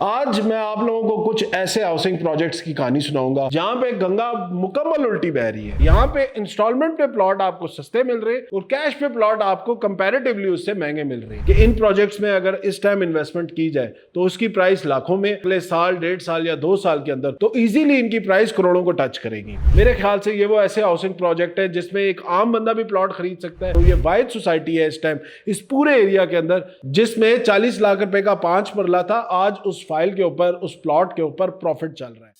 आज मैं आप लोगों को कुछ ऐसे हाउसिंग प्रोजेक्ट्स की कहानी सुनाऊंगा जहां पे गंगा मुकम्मल उल्टी बह रही है। यहाँ पे इंस्टॉलमेंट पे प्लॉट आपको सस्ते मिल रहे और कैश पे प्लॉट आपको कंपैरेटिवली उससे महंगे मिल रहे कि इन प्रोजेक्ट्स में अगर इस टाइम इन्वेस्टमेंट की जाए तो उसकी प्राइस लाखों में, अगले साल, 1.5 साल या 2 साल के अंदर तो इजीली इनकी प्राइस करोड़ों को टच करेगी। मेरे ख्याल से ये वो ऐसे हाउसिंग प्रोजेक्ट है जिसमें एक आम बंदा भी प्लॉट खरीद सकता है। तो ये वाहिद सोसाइटी है इस टाइम इस पूरे एरिया के अंदर जिसमें 40 लाख रुपए का 5 मरला था, आज उस फाइल के ऊपर, उस प्लॉट के ऊपर प्रॉफिट चल रहा है।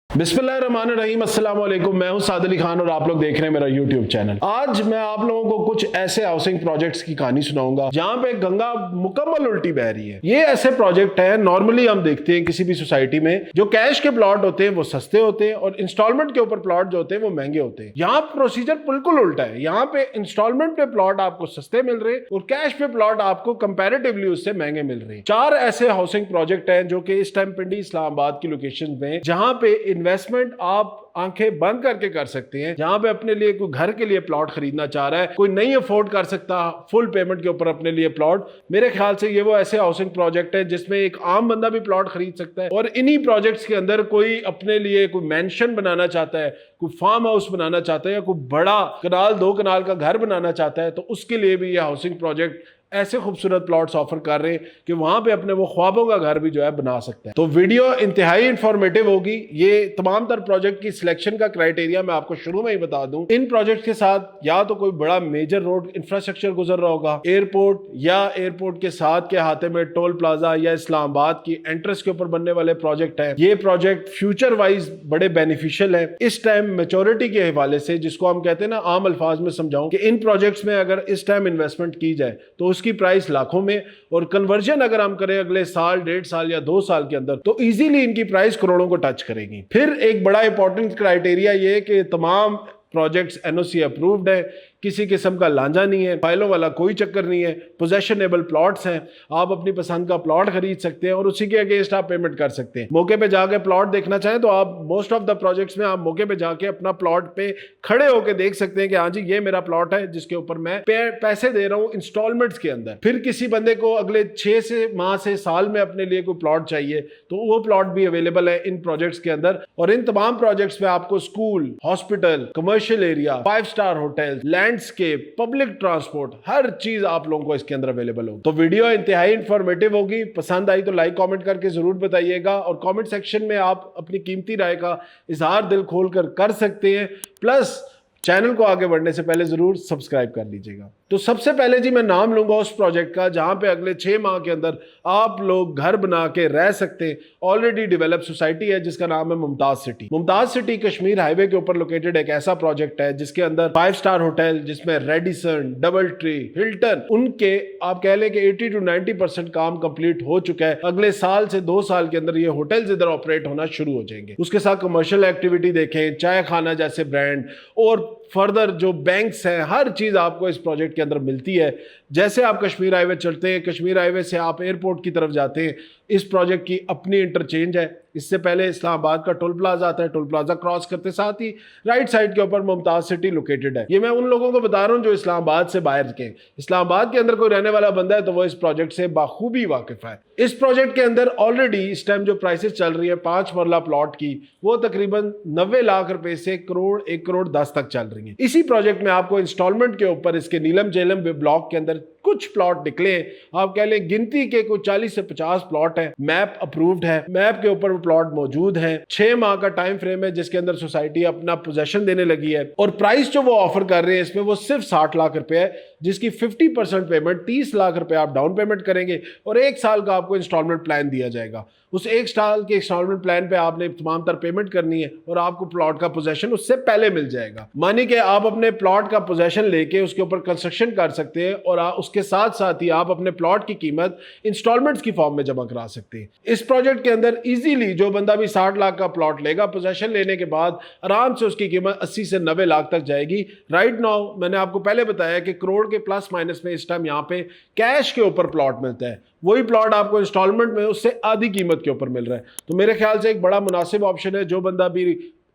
बिस्मिल्लाहिर्रहमानिर्रहीम, अस्सलाम वालेकुम। मैं हूं साद अली खान और आप लोग देख रहे हैं मेरा यूट्यूब चैनल। आज मैं आप लोगों को कुछ ऐसे हाउसिंग प्रोजेक्ट्स की कहानी सुनाऊंगा जहां पे गंगा मुकम्मल उल्टी बह रही है। ये ऐसे प्रोजेक्ट है, नॉर्मली हम देखते हैं किसी भी सोसाइटी में जो कैश के प्लॉट होते हैं वो सस्ते होते हैं और इंस्टॉलमेंट के ऊपर प्लॉट जो होते हैं वो महंगे होते हैं। यहाँ प्रोसीजर बिल्कुल उल्टा है। यहाँ पे इंस्टॉलमेंट पे प्लॉट आपको सस्ते मिल रहे और कैश पे प्लॉट आपको कंपैरेटिवली उससे महंगे मिल रहे हैं। 4 ऐसे हाउसिंग प्रोजेक्ट हैं जो कि इस टाइम पिंडी इस्लामाबाद की लोकेशन में, जहां पे इन्वेस्टमेंट आप आंखें बंद करके कर सकते हैं। जहां पे अपने लिए कोई घर के लिए प्लॉट खरीदना चाह रहा है, कोई नहीं अफोर्ड कर सकता फुल पेमेंट के ऊपर अपने लिए प्लॉट, मेरे ख्याल से ये वो ऐसे हाउसिंग प्रोजेक्ट है जिसमें एक आम बंदा भी प्लॉट खरीद सकता है। और इन्हीं प्रोजेक्ट्स के अंदर कोई अपने लिए कोई मैंशन बनाना चाहता है, कोई फार्म हाउस बनाना चाहता है या कोई बड़ा कनाल 2 कनाल का घर बनाना चाहता है, तो उसके लिए भी ये हाउसिंग प्रोजेक्ट ऐसे खूबसूरत प्लॉट्स ऑफर कर रहे हैं कि वहां पे अपने वो ख्वाबों का घर भी जो है बना सकते हैं। तो वीडियो इंतहाई इंफॉर्मेटिव होगी। ये तमाम तर प्रोजेक्ट की सिलेक्शन का क्राइटेरिया मैं आपको शुरू में ही बता दूं। इन प्रोजेक्ट के साथ या तो कोई बड़ा मेजर रोड इंफ्रास्ट्रक्चर गुजर रहा होगा, एयरपोर्ट या एयरपोर्ट के साथ के हाथे में टोल प्लाजा या इस्लामाबाद की एंट्रेंस के ऊपर बनने वाले प्रोजेक्ट है। ये प्रोजेक्ट फ्यूचर वाइज बड़े बेनिफिशियल है। इस टाइम मेच्योरिटी के हवाले से, जिसको हम कहते हैं ना, आम अल्फाज में समझाऊं कि इन प्रोजेक्ट्स में अगर इस टाइम इन्वेस्टमेंट की जाए तो उसकी प्राइस लाखों में और कन्वर्जन अगर हम करें अगले साल, 1.5 साल या 2 साल के अंदर तो इजीली इनकी प्राइस करोड़ों को टच करेगी। फिर एक बड़ा इंपॉर्टेंट क्राइटेरिया ये कि तमाम प्रोजेक्ट्स एनओसी अप्रूव्ड है, किसी किस्म का लांझा नहीं है, फाइलों वाला कोई चक्कर नहीं है, पोजेशनेबल प्लॉट्स हैं। आप अपनी पसंद का प्लॉट खरीद सकते हैं और उसी के अगेंस्ट आप पेमेंट कर सकते हैं। मौके पे जाके प्लॉट देखना चाहें तो आप मोस्ट ऑफ द प्रोजेक्ट्स में आप मौके पे जाके अपना प्लॉट पे खड़े होकर देख सकते हैं कि हाँ जी ये मेरा प्लॉट है जिसके ऊपर मैं पैसे दे रहा हूँ इंस्टॉलमेंट्स के अंदर। फिर किसी बंदे को अगले 6 माह से साल में अपने लिए कोई प्लॉट चाहिए तो वो प्लॉट भी अवेलेबल है इन प्रोजेक्ट्स के अंदर। और इन तमाम प्रोजेक्ट्स में आपको school, hospital, commercial area, 5 star hotel, landscape, public transport, हर चीज आप लोगों को इसके अंदर अवेलेबल हो। तो वीडियो इंतहाई इंफॉर्मेटिव होगी। पसंद आई तो लाइक कमेंट करके जरूर बताइएगा और कमेंट सेक्शन में आप अपनी कीमती राय का इजहार दिल खोलकर कर सकते हैं। प्लस चैनल को आगे बढ़ने से पहले जरूर सब्सक्राइब कर लीजिएगा। तो सबसे पहले जी मैं नाम लूंगा उस प्रोजेक्ट का जहां पे अगले 6 माह के अंदर आप लोग घर बना के रह सकते हैं। ऑलरेडी डेवलप सोसाइटी है जिसका नाम है Mumtaz city. Mumtaz city Kashmir highway के ऊपर लोकेटेड एक ऐसा प्रोजेक्ट है जिसके अंदर 5 स्टार होटल, जिसमें रेडिसन, डबल ट्री, हिल्टन, उनके आप कह लें कि 80 to 90% काम कंप्लीट हो चुका है। अगले साल से 2 साल के अंदर ये होटल्स इधर ऑपरेट होना शुरू हो जाएंगे। उसके साथ कमर्शियल एक्टिविटी देखें, चाय खाना जैसे ब्रांड और फर्दर जो बैंक्स हैं, हर चीज आपको इस प्रोजेक्ट के अंदर मिलती है। जैसे आप कश्मीर हाईवे चलते हैं, कश्मीर हाईवे से आप एयरपोर्ट की तरफ जाते हैं, इस प्रोजेक्ट की अपनी इंटरचेंज है। इससे पहले इस्लामाबाद का टोल प्लाजा आता है, टोल प्लाजा क्रॉस करते साथ ही राइट साइड के ऊपर मुमताज सिटी लोकेटेड है। ये मैं उन लोगों को बता रहा हूं जो इस्लामाबाद से बाहर के। इस्लामाबाद के अंदर कोई रहने वाला बंदा है तो वो इस प्रोजेक्ट से बाखूबी वाकिफ है। इस प्रोजेक्ट के अंदर ऑलरेडी इस टाइम जो प्राइसेस चल रही है 5 मरला प्लॉट की, वो तकरीबन 90 लाख रुपए से करोड़, 1 करोड़ 10 तक चल रही है। इसी प्रोजेक्ट में आपको इंस्टॉलमेंट के ऊपर इसके नीलम जेलम ब्लॉक के अंदर कुछ प्लॉट निकले, आप कह लें गिनती के कोई 40 से 50 प्लॉट है। मैप अप्रूव्ड है, मैप के ऊपर प्लॉट मौजूद है। 6 माह का टाइम फ्रेम है जिसके अंदर सोसाइटी अपना पोजेशन देने लगी है। और प्राइस जो वो ऑफर कर रहे हैं इसमें वो सिर्फ 60 लाख रुपए है, जिसकी 50% पेमेंट 30 लाख रुपए आप डाउन पेमेंट करेंगे और 1 साल का आपको इंस्टॉलमेंट प्लान दिया जाएगा। उस 1 साल के इंस्टॉलमेंट प्लान पे आपने तमाम तर पेमेंट करनी है और आपको प्लॉट का पोजेशन उससे पहले मिल जाएगा। मानी कि आप अपने प्लॉट का पोजेशन लेके उसके ऊपर कंस्ट्रक्शन कर सकते हैं और उसके उसके साथ साथ ही आप अपने प्लॉट की कीमत इंस्टॉलमेंट्स की फॉर्म में जमा करा सकते हैं। इस प्रोजेक्ट के अंदर इजीली जो बंदा भी 60 लाख का प्लॉट लेगा, पोजेशन लेने के बाद आराम से उसकी कीमत 80 से 90 लाख तक जाएगी। राइट नाउ मैंने आपको पहले बताया कि करोड़ के प्लस माइनस में इस टाइम यहाँ पे कैश के ऊपर प्लॉट मिलता है, वही प्लॉट आपको इंस्टॉलमेंट में उससे आधी कीमत के ऊपर मिल रहा है। तो मेरे ख्याल से एक बड़ा मुनासिब ऑप्शन है। जो बंदा भी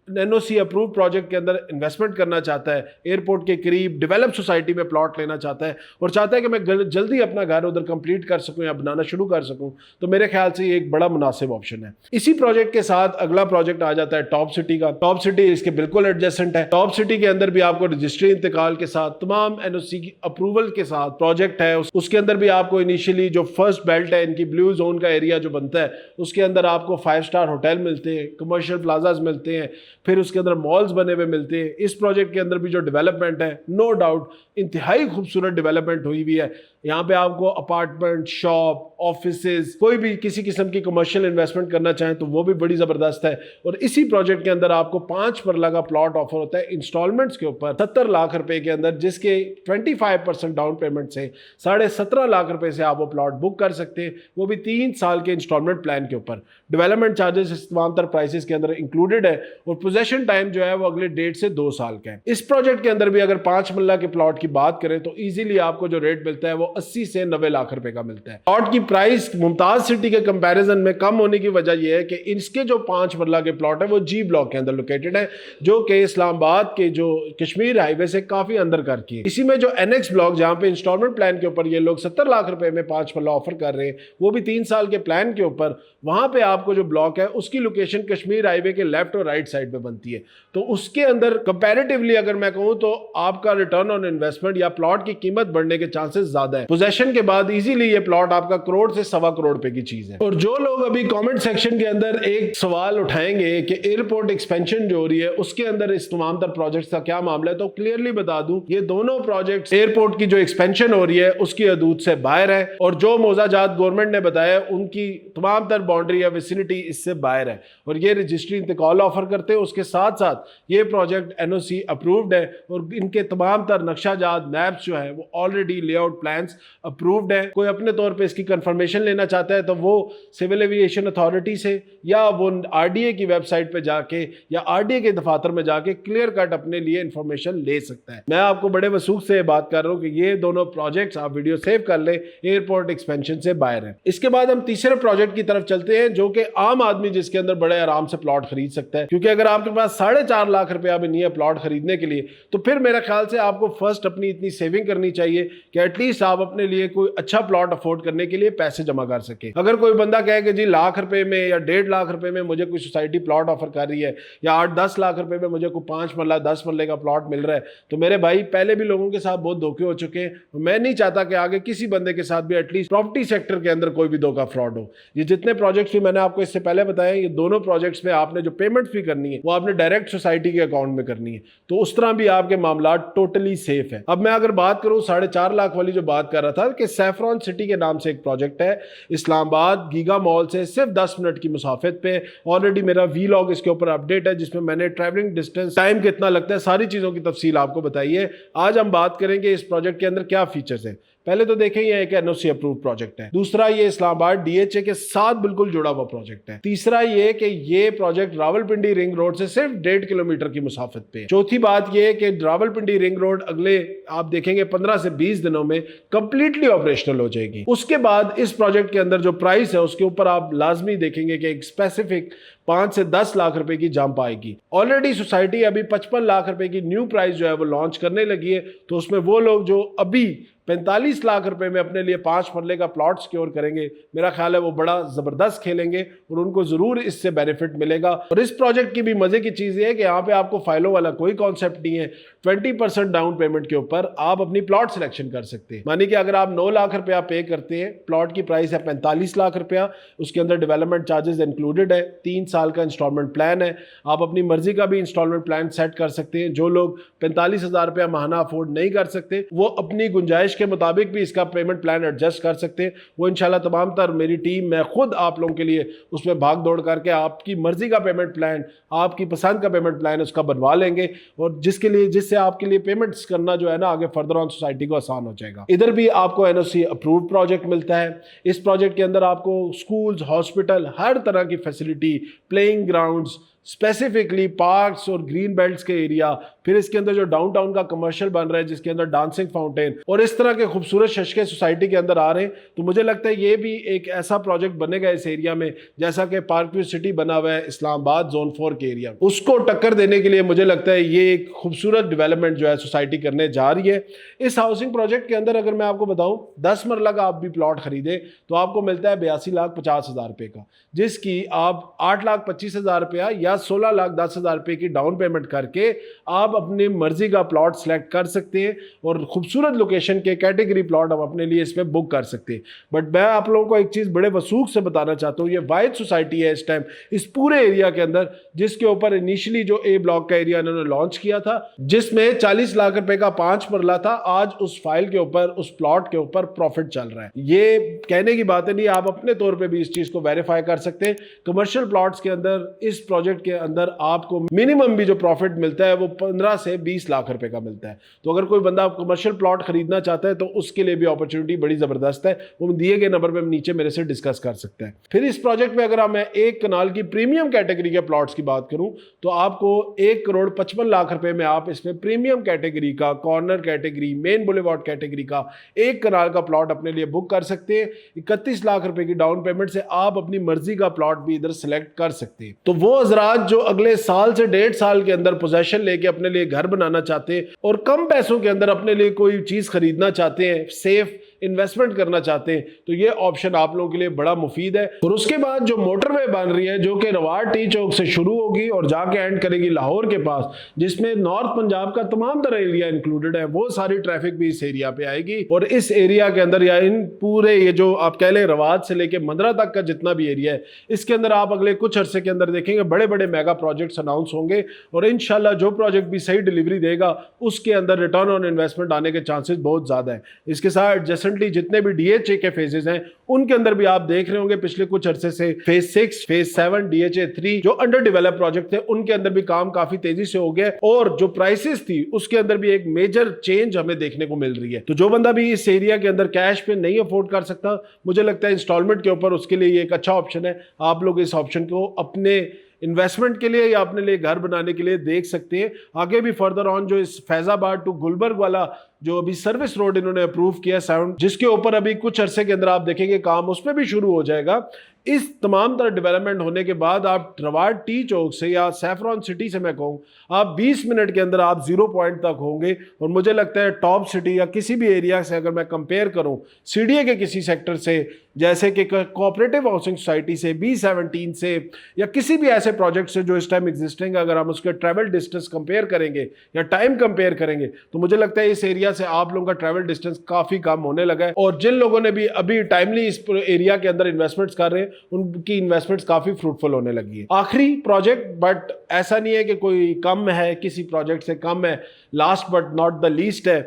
एनओसी अप्रूव प्रोजेक्ट के अंदर इन्वेस्टमेंट करना चाहता है, एयरपोर्ट के करीब डेवलप सोसाइटी में प्लॉट लेना चाहता है और चाहता है कि मैं जल्दी अपना घर उधर कंप्लीट कर सकूं या बनाना शुरू कर सकूं, तो मेरे ख्याल से ये एक बड़ा मुनासिब ऑप्शन है। इसी प्रोजेक्ट के साथ अगला प्रोजेक्ट आ जाता है टॉप सिटी का। टॉप सिटी इसके बिल्कुल एडजेसेंट है। टॉप सिटी के अंदर भी आपको रजिस्ट्री इंतकाल के साथ तमाम एनओसी की अप्रूवल के साथ प्रोजेक्ट है। उसके अंदर भी आपको इनिशियली जो फर्स्ट बेल्ट है, इनकी ब्लू जोन का एरिया जो बनता है, उसके अंदर आपको 5 स्टार होटल मिलते हैं, कमर्शियल प्लाजाज मिलते हैं, फिर उसके अंदर मॉल्स बने हुए मिलते हैं। इस प्रोजेक्ट के अंदर भी जो डेवलपमेंट है, नो डाउट इंतहाई खूबसूरत डेवलपमेंट हुई हुई है। यहाँ पे आपको अपार्टमेंट, शॉप, ऑफिसेज, कोई भी किसी किस्म की कमर्शियल इन्वेस्टमेंट करना चाहें तो वो भी बड़ी जबरदस्त है। और इसी प्रोजेक्ट के अंदर आपको 5 मरला का प्लॉट ऑफर होता है इंस्टॉलमेंट्स के ऊपर 70 लाख रुपए के अंदर, जिसके 25% डाउन पेमेंट से 17.5 लाख रुपए से आप वो प्लॉट बुक कर सकते हैं, वो भी 3 साल के इंस्टॉलमेंट प्लान के ऊपर। डेवलपमेंट चार्जेस इस तमाम तर प्राइसेस के अंदर इंक्लूडेड है और पोजेशन टाइम जो है वो अगले 1.5 से 2 साल का है। इस प्रोजेक्ट के अंदर भी अगर 5 मरला के प्लॉट की बात करें तो इजीली आपको जो रेट मिलता है वो 80 से 90 लाख रुपए का मिलता है। प्लॉट की प्राइस मुमताज सिटी के कंपैरिजन में कम होने की वजह यह है कि इसके जो 5 मरला के प्लॉट है वो जी ब्लॉक के अंदर लोकेटेड है, जो कि इस्लामाबाद के जो कश्मीर हाईवे से काफी अंदर करके है। इसी में जो एनएक्स ब्लॉक जहां पे इंस्टॉलमेंट प्लान के ऊपर ये लोग 70 लाख रुपए में 5 मरला ऑफर कर रहे हैं, वो भी 3 साल के प्लान के ऊपर, वहां पे आपको जो ब्लॉक है उसकी लोकेशन कश्मीर हाईवे के लेफ्ट और राइट साइड पे बनती है। तो उसके अंदर कंपैरेटिवली अगर मैं कहूं तो आपका रिटर्न ऑन इन्वेस्टमेंट या प्लॉट की कीमत बढ़ने के चांसेस ज्यादा है। पोजेशन के बाद इजीली ये प्लॉट आपका करोड़ से 1.25 करोड़ रुपए की चीज है। और जो लोग अभी कमेंट सेक्शन के अंदर एक सवाल उठाएंगे कि एयरपोर्ट एक्सपेंशन जो हो रही है उसके अंदर इस तमाम तर प्रोजेक्ट्स का क्या मामला है, तो क्लियरली बता दूं ये दोनों प्रोजेक्ट्स एयरपोर्ट की जो एक्सपेंशन हो रही है उसकी हदूद से बाहर है और जो मोजाजात गवर्नमेंट ने बताया उनकी तमाम तर बाउंड्री या विसिनिटी इससे बाहर है और ये रजिस्ट्री इंतकाल ऑफर करते हैं। उसके साथ साथ ये प्रोजेक्ट एनओसी अप्रूव्ड है और इनके तमाम तर नक्शाजात, मैप्स जो है वो ऑलरेडी लेआउट प्लान्स अप्रूव्ड है। कोई अपने तौर पे इसकी कंफर्मेशन लेना चाहता है तो वो सिविल एविएशन अथॉरिटी से या वो आरडीए की वेबसाइट पे जाके या आरडीए के दफातर में जाके क्लियर कट अपने लिए इंफॉर्मेशन ले सकता है। मैं आपको बड़े वसूख से बात कर रहा हूं कि ये दोनों प्रोजेक्ट्स, आप वीडियो सेव कर ले, एयरपोर्ट एक्सपेंशन से बाहर है। इसके बाद हम तीसरे प्रोजेक्ट की तरफ चलते हैं जो कि आम आदमी जिसके अंदर बड़े आराम से प्लॉट खरीद सकता है, क्योंकि अगर आपके पास 4.5 लाख रुपया भी नहीं है प्लॉट खरीदने के लिए तो फिर मेरे ख्याल से आपको फर्स्ट अपनी इतनी सेविंग करनी चाहिए कि एटलीस्ट आप अपने लिए कोई अच्छा प्लॉट अफोर्ड करने के लिए पैसे जमा कर सके। अगर कोई बंदा कहे कि जी लाख रुपए में या 1.5 लाख रुपए में मुझे कोई सोसाइटी प्लॉट ऑफर कर रही है या 8-10 लाख रुपए में मुझे कोई 5 मरला 10 मरले का प्लॉट मिल रहा है, तो मेरे भाई पहले भी लोगों के साथ बहुत धोखे हो चुके हैं। मैं नहीं चाहता कि आगे किसी बंदे के साथ भी एटलीस्ट प्रॉपर्टी सेक्टर के अंदर कोई भी धोखा फ्रॉड हो। ये जितने प्रोजेक्ट्स भी मैंने आपको इससे पहले बताए, ये दोनों प्रोजेक्ट्स में आपने जो पेमेंट फी करनी है वो आपने डायरेक्ट सोसाइटी के अकाउंट में करनी है, तो उस तरह भी आपके मामला टोटली सेफ है। अब मैं अगर बात करूं 4.5 लाख वाली जो बात कर रहा था कि सैफरॉन सिटी के नाम से एक प्रोजेक्ट है इस्लामाबाद गीगा मॉल से सिर्फ 10 मिनट की मुसाफिर पे। ऑलरेडी मेरा वीलॉग इसके ऊपर अपडेट है जिसमें मैंने ट्रैवलिंग डिस्टेंस, टाइम कितना लगता है, सारी चीजों की तफसील आपको बताई है। आज हम बात करेंगे इस प्रोजेक्ट के अंदर क्या फीचर्स है। पहले तो देखें ये एक एनओसी अप्रूव प्रोजेक्ट है, दूसरा ये इस्लामाबाद डीएचए के साथ बिल्कुल जुड़ा हुआ प्रोजेक्ट है, तीसरा ये कि ये प्रोजेक्ट रावलपिंडी रिंग रोड से सिर्फ 1.5 किलोमीटर की मुसाफत पे है, चौथी बात ये है कि रावलपिंडी रिंग रोड अगले आप देखेंगे 15 से 20 दिनों में कंप्लीटली ऑपरेशनल हो जाएगी। उसके बाद इस प्रोजेक्ट के अंदर जो प्राइस है उसके ऊपर आप लाजमी देखेंगे कि एक स्पेसिफिक 5 से 10 लाख रुपए की जंप आएगी। ऑलरेडी सोसाइटी अभी 55 लाख रुपए की न्यू प्राइस जो है वो लॉन्च करने लगी है, तो उसमें वो लोग जो अभी 45 लाख रुपए में अपने लिए 5 मरले का प्लॉट सिक्योर करेंगे, मेरा ख्याल है वो बड़ा जबरदस्त खेलेंगे और उनको जरूर इससे बेनिफिट मिलेगा। और इस प्रोजेक्ट की भी मजे की चीज ये है कि यहाँ पे आपको फाइलों वाला कोई कॉन्सेप्ट नहीं है। 20% डाउन पेमेंट के ऊपर आप अपनी प्लॉट सिलेक्शन कर सकते हैं। मानी कि अगर आप 9 लाख रुपया पे करते हैं, प्लॉट की प्राइस है 45 लाख रुपया, उसके अंदर डेवलपमेंट चार्जेस इंक्लूडेड है, 3 साल का इंस्टॉलमेंट प्लान है, आप अपनी मर्जी का भी इंस्टॉलमेंट प्लान सेट कर सकते हैं। जो लोग 45,000 रुपया माहाना अफोर्ड नहीं कर सकते वो अपनी गुंजाइश ख्वाहिश के मुताबिक भी इसका पेमेंट प्लान एडजस्ट कर सकते हैं। वो इंशाल्लाह तमाम तर मेरी टीम, मैं खुद आप लोगों के लिए उसमें भाग दौड़ करके आपकी मर्जी का पेमेंट प्लान, आपकी पसंद का पेमेंट प्लान उसका बनवा लेंगे, और जिससे आपके लिए पेमेंट्स करना जो है ना आगे फर्दर ऑन सोसाइटी को आसान हो जाएगा। इधर भी आपको एनओसी अप्रूव्ड प्रोजेक्ट मिलता है। इस प्रोजेक्ट के अंदर आपको स्कूल्स, हॉस्पिटल, हर तरह की facility, playing grounds, specifically parks और ग्रीन बेल्ट्स के एरिया, फिर इसके अंदर जो डाउनटाउन का कमर्शियल बन रहा है जिसके अंदर डांसिंग फाउंटेन और इस तरह के खूबसूरत शशके सोसाइटी के अंदर आ रहे हैं, तो मुझे लगता है ये भी एक ऐसा प्रोजेक्ट बनेगा इस एरिया में, जैसा कि पार्क व्यू सिटी बना हुआ है इस्लामाबाद जोन 4 के एरिया, उसको टक्कर देने के लिए मुझे लगता है ये एक खूबसूरत डेवलपमेंट जो है सोसाइटी करने जा रही है। इस हाउसिंग प्रोजेक्ट के अंदर अगर मैं आपको बताऊं, 10 मरला का आप भी प्लॉट खरीदे तो आपको मिलता है 82,50,000 रुपए का, जिसकी आप 8,25,000 रुपया या 16,10,000 रुपए की डाउन पेमेंट करके आप अपनी मर्जी का प्लॉट सेलेक्ट कर सकते हैं और खूबसूरत लोकेशन के कैटेगरी प्लॉट आप अपने लिए इसमें बुक कर सकते हैं। बट मैं आप लोगों को एक चीज बड़े वसूख से बताना चाहता हूँ, ये वाहिद सोसाइटी है इस टाइम इस पूरे एरिया के अंदर जिसके ऊपर इनिशियली जो ए ब्लॉक का एरिया इन्होंने लॉन्च किया था, जिसमें 40 लाख रुपए का 5 मरला था, आज उस फाइल के ऊपर, उस प्लॉट के ऊपर प्रॉफिट चल रहा है। ये कहने की बात नहीं, आप अपने तौर पर भी इस चीज को वेरीफाई कर सकते हैं। कमर्शियल प्लॉट्स के अंदर, इस प्रोजेक्ट के अंदर आपको मिनिमम भी जो प्रॉफिट मिलता है वो 15 से 20 लाख रुपए का मिलता है। तो अगर कोई बंदा कमर्शियल प्लॉट खरीदना चाहता है तो उसके लिए भी अपॉर्चुनिटी बड़ी जबरदस्त है, वो दिए गए नंबर पे नीचे मेरे से डिस्कस कर सकते हैं। फिर इस प्रोजेक्ट में अगर मैं 1 कनाल की प्रीमियम कैटेगरी के प्लॉट्स की बात करूं तो आपको 1,55,00,000 रुपए में आप इसमें प्रीमियम कैटेगरी का, corner category, main boulevard category का 1 कनाल का प्लॉट अपने लिए बुक कर सकते हैं। 31 लाख रुपए की डाउन पेमेंट से आप अपनी मर्जी का प्लॉट भी इधर सेलेक्ट कर सकते हैं। तो वो हजरात जो अगले साल से 1.5 साल के अंदर पोजेशन लेके अपने लिए घर बनाना चाहते हैं और कम पैसों के अंदर अपने लिए कोई चीज खरीदना चाहते हैं, सेफ इन्वेस्टमेंट करना चाहते हैं, तो ये ऑप्शन आप लोगों के लिए बड़ा मुफीद है। और उसके बाद जो मोटरवे बन रही है जो कि रवाड़ टी चौक से शुरू होगी और जाके एंड करेगी लाहौर के पास, जिसमें नॉर्थ पंजाब का तमाम तरह एरिया इंक्लूडेड है, वो सारी ट्रैफिक भी इस एरिया पे आएगी। और इस एरिया के अंदर या इन पूरे ये जो आप कह लें रवाद से लेके मंदरा तक का जितना भी एरिया है, इसके अंदर आप अगले कुछ अरसे के अंदर देखेंगे बड़े बड़े मेगा प्रोजेक्ट्स अनाउंस होंगे और इंशाल्लाह जो प्रोजेक्ट भी सही डिलीवरी देगा उसके अंदर रिटर्न ऑन इन्वेस्टमेंट आने के चांसेस बहुत ज्यादा है। इसके साथ एडजेसेंटली जितने भी डीएचए के फेजेस हैं उनके अंदर भी आप देख रहे होंगे पिछले कुछ अरसे से फेज 6, फेज 7, डीएचए 3 जो अंडर डेवलप प्रोजेक्ट थे उनके अंदर भी काम काफी तेजी से हो गया और जो प्राइसेस थी उसके अंदर भी एक मेजर चेंज हमें देखने को मिल रही है। तो जो बंदा भी इस एरिया के अंदर कैश पे नहीं अफोर्ड कर सकता, मुझे लगता है इंस्टॉलमेंट के ऊपर उसके लिए ये एक अच्छा ऑप्शन है। आप लोग इस ऑप्शन को अपने इन्वेस्टमेंट के लिए या अपने लिए घर बनाने के लिए देख सकते हैं। आगे भी फर्दर ऑन जो इस फैजाबाद टू गुलबर्ग वाला जो अभी सर्विस रोड इन्होंने अप्रूव किया साउंड, जिसके ऊपर अभी कुछ अरसे के अंदर आप देखेंगे काम उस पर भी शुरू हो जाएगा। इस तमाम तरह डेवलपमेंट होने के बाद आप रवाड़ टी चौक से या सैफरॉन सिटी से मैं कहूँ आप 20 मिनट के अंदर आप 0 पॉइंट तक होंगे। और मुझे लगता है टॉप सिटी या किसी भी एरिया से अगर मैं कंपेयर करूँ सीडीए के किसी सेक्टर से, जैसे कि कोऑपरेटिव हाउसिंग सोसाइटी से, B17 से या किसी भी ऐसे प्रोजेक्ट से जो इस टाइम एग्जिस्टिंग, अगर हम उसके ट्रैवल डिस्टेंस कंपेयर करेंगे या टाइम कंपेयर करेंगे तो मुझे लगता है इस एरिया से आप लोगों का ट्रैवल डिस्टेंस काफी कम होने लगा है। और जिन लोगों ने भी अभी टाइमली इस एरिया के अंदर इन्वेस्टमेंट्स कर रहे हैं उनकी इन्वेस्टमेंट्स काफी फ्रूटफुल होने लगी है। आखिरी प्रोजेक्ट, बट ऐसा नहीं है कि कोई कम है, किसी प्रोजेक्ट से कम है, last but not the least है,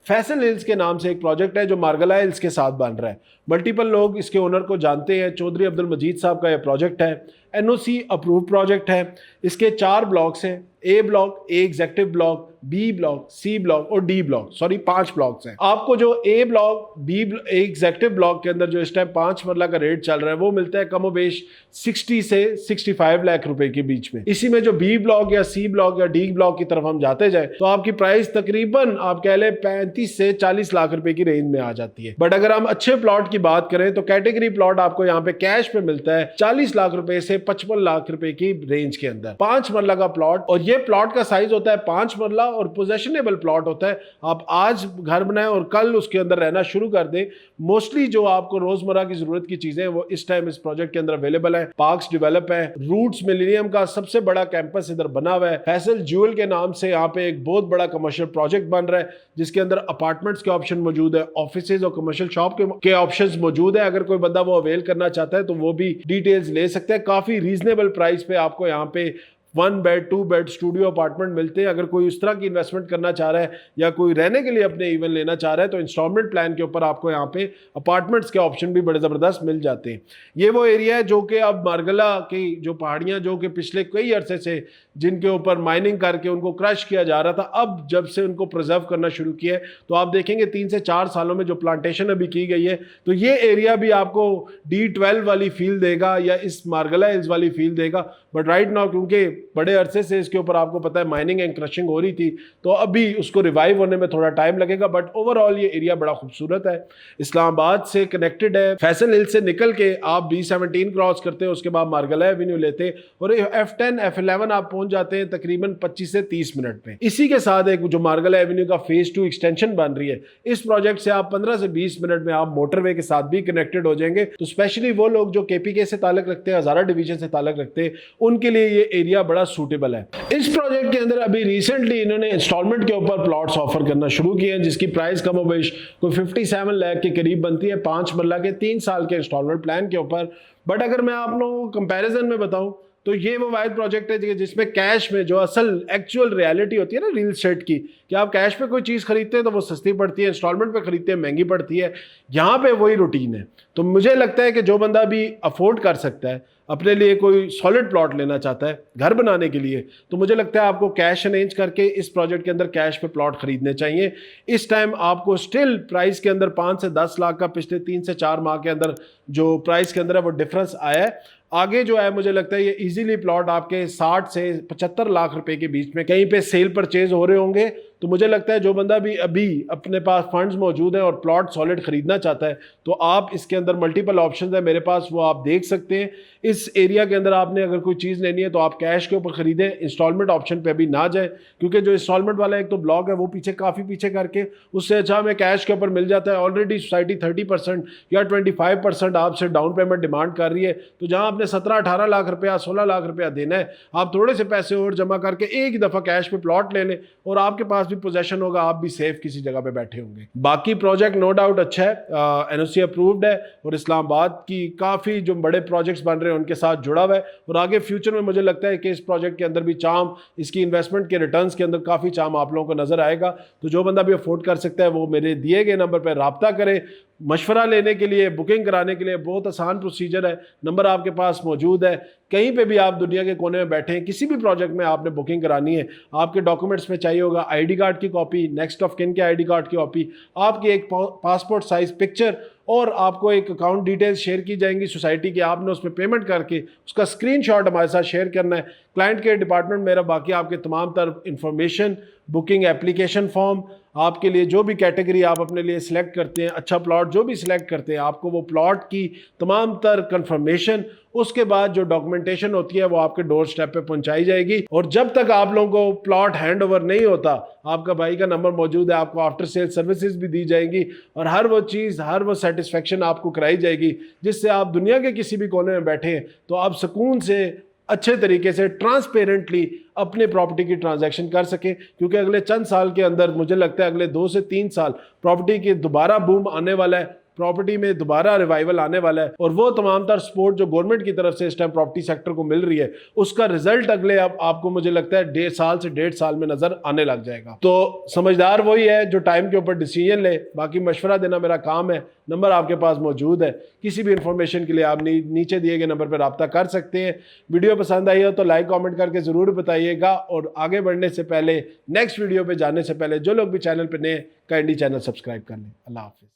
फैसल हिल्स के नाम से एक प्रोजेक्ट है जो मार्गला हिल्स के साथ बन रहा है। मल्टीपल लोग इसके ओनर को जानते हैं, चौधरी अब्दुल मजीद साहब का यह प्रोजेक्ट है। एनओसी अप्रूव्ड प्रोजेक्ट है। इसके 4 ब्लॉक्स हैं, A block, A executive block, B block, C block और डी ब्लॉक, सॉरी 5 ब्लॉक्स हैं। आपको जो A block, B executive block के अंदर जो इस टाइम 5 मरला का रेट चल रहा है वो मिलता है कमोबेश 60 से 65 लाख रुपए के बीच में। इसी में जो बी ब्लॉक या सी ब्लॉक या डी ब्लॉक की तरफ हम जाते जाए तो आपकी प्राइस तकरीबन आप कह लें 35 से 40 लाख रुपए की रेंज में आ जाती है। बट अगर हम अच्छे प्लॉट की बात करें तो कैटेगरी प्लॉट आपको यहाँ पे कैश पे मिलता है 40 लाख रुपए से 55 लाख रुपए की रेंज के अंदर। 5 मरला का प्लॉट, और ये प्लॉट का साइज होता है 5 मरला और पोजेशनेबल प्लॉट होता है। आप आज घर बनाएं और कल उसके अंदर रहना शुरू कर दें। मोस्टली जो आपको रोजमर्रा की जरूरत की चीजें वो इस टाइम इस प्रोजेक्ट के अंदर अवेलेबल है। पार्क्स डेवलप है, रूट्स मिलेनियम का सबसे बड़ा कैंपस इधर बना हुआ है। फैसल ज्यूल के नाम से यहाँ पे एक बहुत बड़ा कमर्शियल प्रोजेक्ट बन रहा है जिसके अंदर अपार्टमेंट्स के ऑप्शन मौजूद है, ऑफिसेज और कमर्शियल शॉप के ऑप्शंस मौजूद है। अगर कोई बंदा वो अवेल करना चाहता है तो वो भी डिटेल्स ले सकते हैं। काफी रीजनेबल प्राइस पे आपको यहाँ पे 1 बेड 2 बेड स्टूडियो अपार्टमेंट मिलते हैं। अगर कोई उस तरह की इन्वेस्टमेंट करना चाह रहा है या कोई रहने के लिए अपने इवन लेना चाह रहा है तो इंस्टॉलमेंट प्लान के ऊपर आपको यहाँ पे अपार्टमेंट्स के ऑप्शन भी बड़े ज़बरदस्त मिल जाते हैं। ये वो एरिया है जो कि अब मार्गला की जो पहाड़ियाँ जो कि पिछले कई अरसे से जिनके ऊपर माइनिंग करके उनको क्रश किया जा रहा था, अब जब से उनको प्रिजर्व करना शुरू किया है तो आप देखेंगे 3 से 4 सालों में जो प्लांटेशन अभी की गई है तो ये एरिया भी आपको D12 वाली फील देगा या इस मार्गला हिल्स वाली फील देगा। बट राइट नाउ क्योंकि बड़े अरसे से इसके ऊपर आपको पता है माइनिंग एंड क्रशिंग हो रही थी तो अभी उसको रिवाइव होने में थोड़ा टाइम लगेगा। बट ओवरऑल ये एरिया बड़ा खूबसूरत है, इस्लामाबाद से कनेक्टेड है। फैसल हिल से निकल के आप B17 क्रॉस करते हैं, उसके बाद मार्गला एवेन्यू लेते हैं और F10 F11 आप पहुंच जाते हैं तकरीबन 25 से 30 मिनट में। इसी के साथ एक जो मार्गला एवेन्यू का फेज 2 एक्सटेंशन बन रही है, इस प्रोजेक्ट से आप 15 से 20 मिनट में आप मोटरवे के साथ भी कनेक्टेड हो जाएंगे। तो स्पेशली वो लोग जो KPK से ताल्लुक रखते हैं, हजारा डिवीजन से ताल्लुक रखते हैं, उनके लिए ये एरिया बड़ा सूटेबल है। इस प्रोजेक्ट के अंदर अभी रिसेंटली इन्होंने इंस्टॉलमेंट के ऊपर प्लॉट्स ऑफर करना शुरू किए हैं जिसकी प्राइस कम बेश कोई 57 लाख के करीब बनती है 5 मरला के 3 साल के इंस्टॉलमेंट प्लान के ऊपर। बट अगर मैं आप लोगों को कंपैरिजन में बताऊं तो ये वो वाइड प्रोजेक्ट है जिसमें कैश में जो असल एक्चुअल रियलिटी होती है ना रियल एस्टेट की, कि आप कैश पे कोई चीज़ खरीदते हैं तो वो सस्ती पड़ती है, इंस्टॉलमेंट पे खरीदते हैं महंगी पड़ती है। यहाँ पे वही रूटीन है। तो मुझे लगता है कि जो बंदा भी अफोर्ड कर सकता है, अपने लिए कोई सॉलिड प्लॉट लेना चाहता है घर बनाने के लिए, तो मुझे लगता है आपको कैश अरेंज करके इस प्रोजेक्ट के अंदर कैश पे प्लॉट खरीदने चाहिए। इस टाइम आपको स्टिल प्राइस के अंदर 5 से 10 लाख का पिछले 3 से 4 माह के अंदर जो प्राइस के अंदर है वो डिफरेंस आया है। आगे जो है मुझे लगता है ये इजीली प्लॉट आपके 60 से 75 लाख रुपए के बीच में कहीं पे सेल परचेज हो रहे होंगे। तो मुझे लगता है जो बंदा भी अभी अपने पास फंड्स मौजूद हैं और प्लॉट सॉलिड खरीदना चाहता है तो आप इसके अंदर मल्टीपल ऑप्शंस है मेरे पास, वो आप देख सकते हैं। इस एरिया के अंदर आपने अगर कोई चीज़ लेनी है तो आप कैश के ऊपर खरीदें, इंस्टॉलमेंट ऑप्शन पे अभी ना जाए, क्योंकि जो इंस्टॉलमेंट वाला एक तो ब्लॉक है वो पीछे काफ़ी पीछे करके उससे अच्छा हमें कैश के ऊपर मिल जाता है। ऑलरेडी सोसाइटी 30% या 25% आपसे डाउन पेमेंट डिमांड कर रही है। तो जहाँ आपने 17-18 लाख रुपया 16 लाख रुपया देना है, आप थोड़े से पैसे और जमा करके एक दफ़ा कैश पे प्लॉट ले लें और आपके पास भी पोजेशन होगा, आप भी सेफ किसी जगह पे बैठे होंगे। बाकी प्रोजेक्ट नो डाउट अच्छा है, NOC अप्रूव्ड है और इस्लामाबाद की काफ़ी जो बड़े प्रोजेक्ट्स बन रहे हैं उनके साथ जुड़ा हुआ है। और आगे फ्यूचर में मुझे लगता है कि इस प्रोजेक्ट के अंदर भी चाम, इसकी इन्वेस्टमेंट के रिटर्न्स के अंदर काफ़ी चाम आप लोगों को नजर आएगा। तो जो बंदा भी अफोर्ड कर सकता है वो मेरे दिए गए नंबर पर रब्ता करे। मशवरा लेने के लिए, बुकिंग कराने के लिए बहुत आसान प्रोसीजर है, नंबर आपके पास मौजूद है। कहीं पे भी आप दुनिया के कोने में बैठे हैं, किसी भी प्रोजेक्ट में आपने बुकिंग करानी है, आपके डॉक्यूमेंट्स में चाहिए होगा ID कार्ड की कॉपी, नेक्स्ट ऑफ किन के ID कार्ड की कॉपी, आपकी एक पासपोर्ट साइज पिक्चर और आपको एक अकाउंट डिटेल्स शेयर की जाएंगी सोसाइटी की। आपने उसमें पेमेंट करके उसका स्क्रीनशॉट हमारे साथ शेयर करना है। क्लाइंट केयर डिपार्टमेंट मेरा बाकी आपके तमाम तरफ इंफॉर्मेशन, बुकिंग एप्लीकेशन फॉर्म, आपके लिए जो भी कैटेगरी आप अपने लिए सिलेक्ट करते हैं, अच्छा प्लॉट जो भी सिलेक्ट करते हैं, आपको वो प्लॉट की तमाम तर कंफर्मेशन, उसके बाद जो डॉक्यूमेंटेशन होती है वो आपके डोर स्टेप पे पहुंचाई जाएगी। और जब तक आप लोगों को प्लॉट हैंड ओवर नहीं होता, आपका भाई का नंबर मौजूद है, आपको आफ्टर सेल सर्विसेज भी दी जाएंगी और हर वो चीज़, हर वो सेटिस्फेक्शन आपको कराई जाएगी जिससे आप दुनिया के किसी भी कोने में बैठे हैं तो आप सुकून से, अच्छे तरीके से, ट्रांसपेरेंटली अपने प्रॉपर्टी की ट्रांजैक्शन कर सकें। क्योंकि अगले चंद साल के अंदर मुझे लगता है अगले 2 से 3 साल प्रॉपर्टी की दोबारा बूम आने वाला है, प्रॉपर्टी में दोबारा रिवाइवल आने वाला है और वो तमाम तर सपोर्ट जो गवर्नमेंट की तरफ से इस टाइम प्रॉपर्टी सेक्टर को मिल रही है उसका रिजल्ट अगले अब आपको मुझे लगता है 1.5 साल से 1.5 साल में नजर आने लग जाएगा। तो समझदार वही है जो टाइम के ऊपर डिसीजन ले, बाकी मशवरा देना मेरा काम है। नंबर आपके पास मौजूद है, किसी भी इंफॉर्मेशन के लिए आप नीचे दिए गए नंबर पर रब्ता कर सकते हैं। वीडियो पसंद आई हो तो लाइक कॉमेंट करके ज़रूर बताइएगा और आगे बढ़ने से पहले, नेक्स्ट वीडियो पर जाने से पहले जो लोग भी चैनल पर नए, काइंडली चैनल सब्सक्राइब कर लें। अल्लाह हाफिज़।